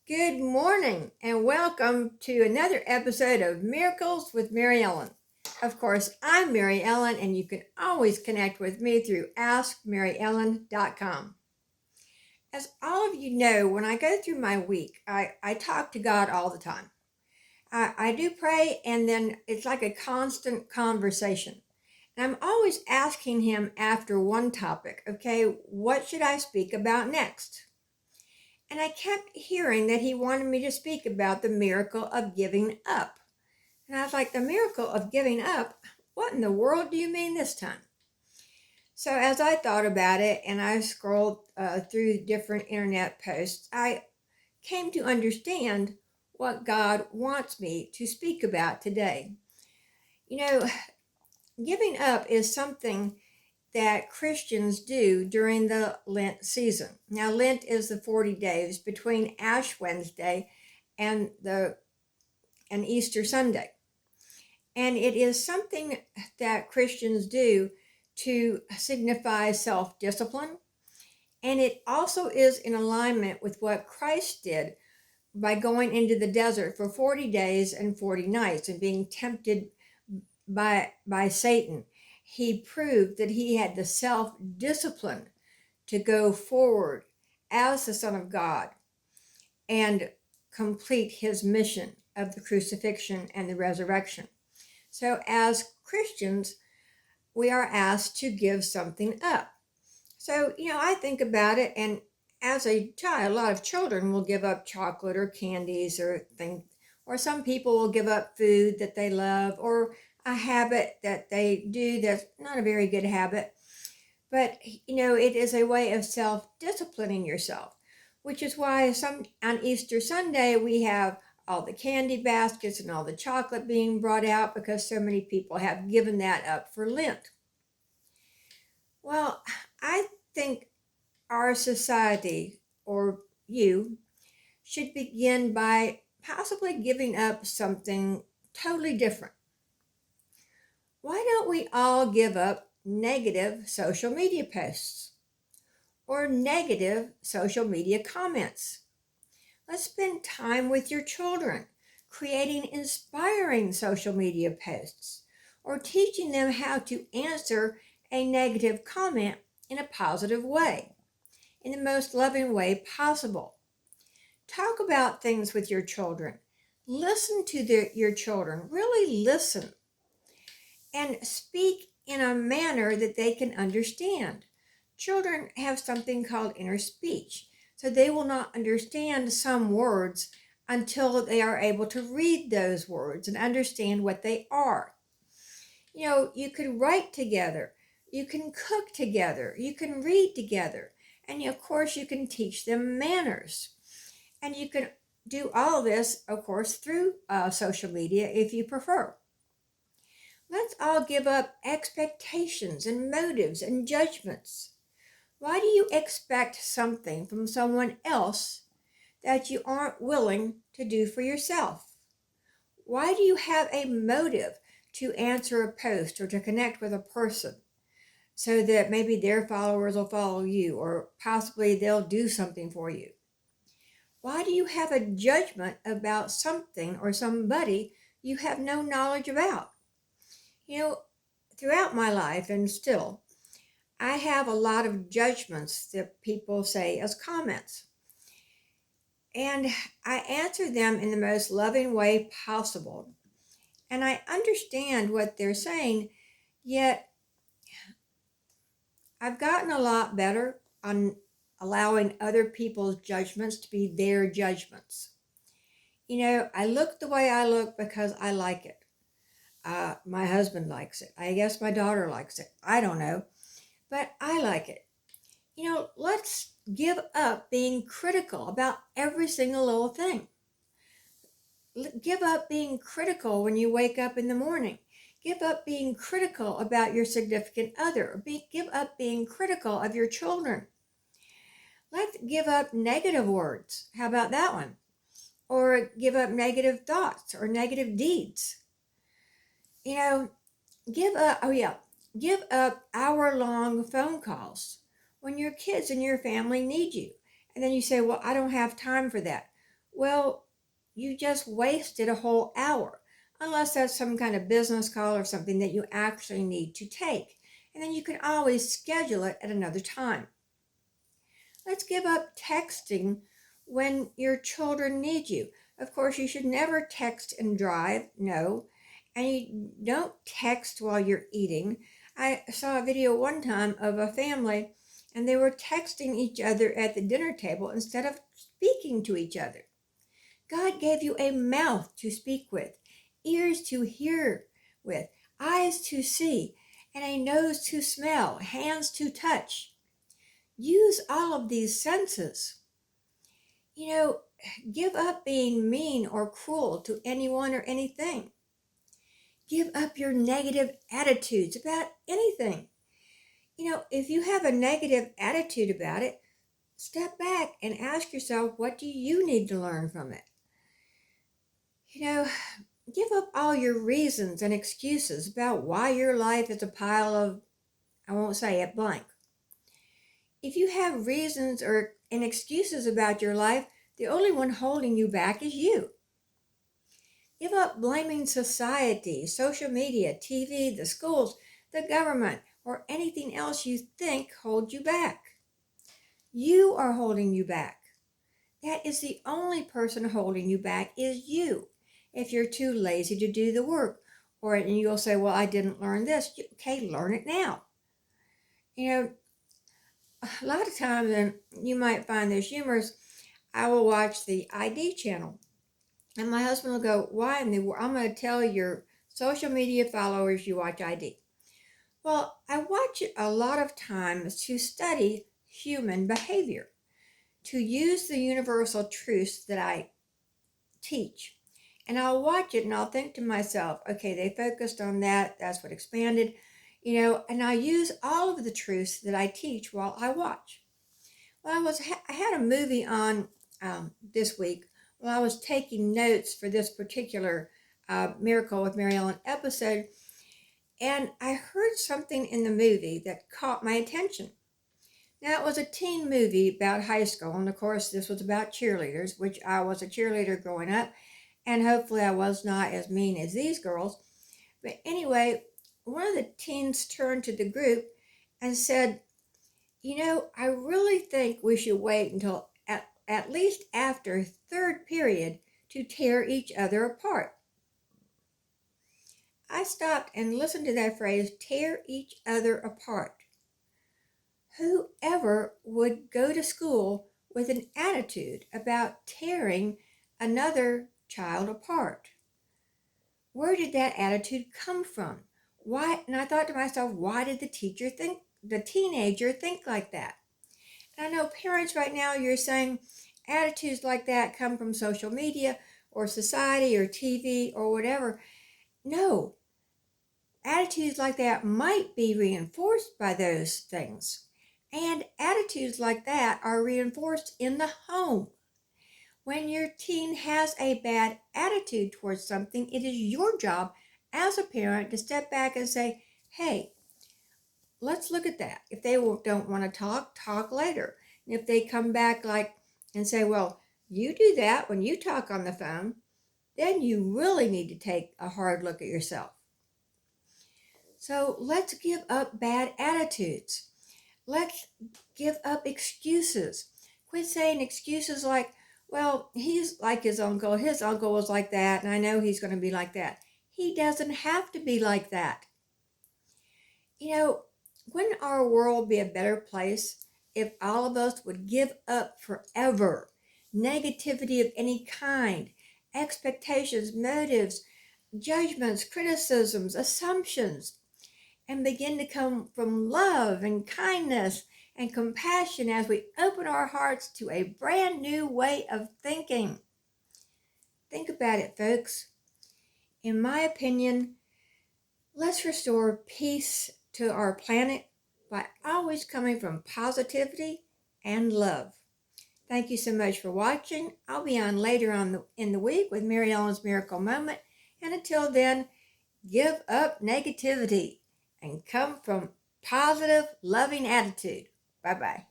Good morning and welcome to another episode of Miracles with Mary Ellen. Of course, I'm Mary Ellen and you can always connect with me through askmaryellen.com. As all of you know, when I go through my week, I talk to God all the time. I do pray and then it's like a constant conversation. And I'm always asking him after one topic, okay, what should I speak about next? And I kept hearing that he wanted me to speak about the miracle of giving up. And I was like, the miracle of giving up? What in the world do you mean this time? So as I thought about it and I scrolled through different internet posts, I came to understand what God wants me to speak about today. You know, giving up is something that Christians do during the Lent season. Now, Lent is the 40 days between Ash Wednesday and Easter Sunday. And it is something that Christians do to signify self-discipline. And it also is in alignment with what Christ did by going into the desert for 40 days and 40 nights and being tempted by Satan. He proved that he had the self-discipline to go forward as the Son of God and complete his mission of the crucifixion and the resurrection. So as Christians, we are asked to give something up. So, I think about it, and as a child, a lot of children will give up chocolate or candies or things, or some people will give up food that they love or a habit that they do that's not a very good habit. But, it is a way of self-disciplining yourself, which is why on Easter Sunday we have all the candy baskets and all the chocolate being brought out because so many people have given that up for Lent. Well, I think our society, or you, should begin by possibly giving up something totally different. Why don't we all give up negative social media posts or negative social media comments? Let's spend time with your children, creating inspiring social media posts, or teaching them how to answer a negative comment in a positive way, in the most loving way possible. Talk about things with your children. Listen to your children. Really listen. And speak in a manner that they can understand. Children have something called inner speech. So they will not understand some words until they are able to read those words and understand what they are. You could write together, you can cook together, you can read together, and of course you can teach them manners. And you can do all this, of course, through social media if you prefer. Let's all give up expectations and motives and judgments. Why do you expect something from someone else that you aren't willing to do for yourself? Why do you have a motive to answer a post or to connect with a person so that maybe their followers will follow you or possibly they'll do something for you? Why do you have a judgment about something or somebody you have no knowledge about? Throughout my life and still, I have a lot of judgments that people say as comments. And I answer them in the most loving way possible. And I understand what they're saying, yet I've gotten a lot better on allowing other people's judgments to be their judgments. I look the way I look because I like it. My husband likes it. I guess my daughter likes it. I don't know. But I like it. Let's give up being critical about every single little thing. Give up being critical when you wake up in the morning. Give up being critical about your significant other. Give up being critical of your children. Let's give up negative words. How about that one? Or give up negative thoughts or negative deeds. Give up hour-long phone calls when your kids and your family need you. And then you say, well, I don't have time for that. well, you just wasted a whole hour, unless that's some kind of business call or something that you actually need to take. And then you can always schedule it at another time. Let's give up texting when your children need you. Of course, you should never text and drive, no. And you don't text while you're eating. I saw a video one time of a family and they were texting each other at the dinner table instead of speaking to each other. God gave you a mouth to speak with, ears to hear with, eyes to see, and a nose to smell, hands to touch. Use all of these senses. You know, give up being mean or cruel to anyone or anything. Give up your negative attitudes about anything. You know, if you have a negative attitude about it, step back and ask yourself, what do you need to learn from it? You know, give up all your reasons and excuses about why your life is a pile of, I won't say it, blank. If you have reasons and excuses about your life, the only one holding you back is you. Give up blaming society, social media, TV, the schools, the government, or anything else you think holds you back. You are holding you back. That is the only person holding you back is you. If you're too lazy to do the work, and you'll say, well, I didn't learn this. Okay, learn it now. You know, a lot of times, and you might find this humorous, I will watch the ID channel. And my husband will go, why in the world? I'm going to tell your social media followers you watch ID. Well, I watch it a lot of times to study human behavior, to use the universal truths that I teach. And I'll watch it and I'll think to myself, okay, they focused on that. That's what expanded, and I use all of the truths that I teach while I watch. Well, I had a movie on this week while I was taking notes for this particular Miracle with Mary Ellen episode, and I heard something in the movie that caught my attention. Now, it was a teen movie about high school, and of course, this was about cheerleaders, which I was a cheerleader growing up, and hopefully I was not as mean as these girls. But anyway, one of the teens turned to the group and said, I really think we should wait until at least after third period to tear each other apart. I stopped and listened to that phrase, tear each other apart. Whoever would go to school with an attitude about tearing another child apart? Where did that attitude come from? Why? And I thought to myself, why did the teenager think like that? And I know parents right now, you're saying attitudes like that come from social media or society or TV or whatever. No, attitudes like that might be reinforced by those things. And attitudes like that are reinforced in the home. When your teen has a bad attitude towards something, it is your job as a parent to step back and say, hey, let's look at that. If they don't want to talk later. And if they come back and say, well, you do that when you talk on the phone, then you really need to take a hard look at yourself. So let's give up bad attitudes. Let's give up excuses. Quit saying excuses like, well, he's like his uncle was like that, and I know he's going to be like that. He doesn't have to be like that. Wouldn't our world be a better place if all of us would give up forever negativity of any kind, expectations, motives, judgments, criticisms, assumptions, and begin to come from love and kindness and compassion as we open our hearts to a brand new way of thinking? Think about it, folks. In my opinion, let's restore peace to our planet by always coming from positivity and love. Thank you so much for watching. I'll be on later in the week with Mary Ellen's Miracle Moment. And until then, give up negativity and come from positive, loving attitude. Bye-bye.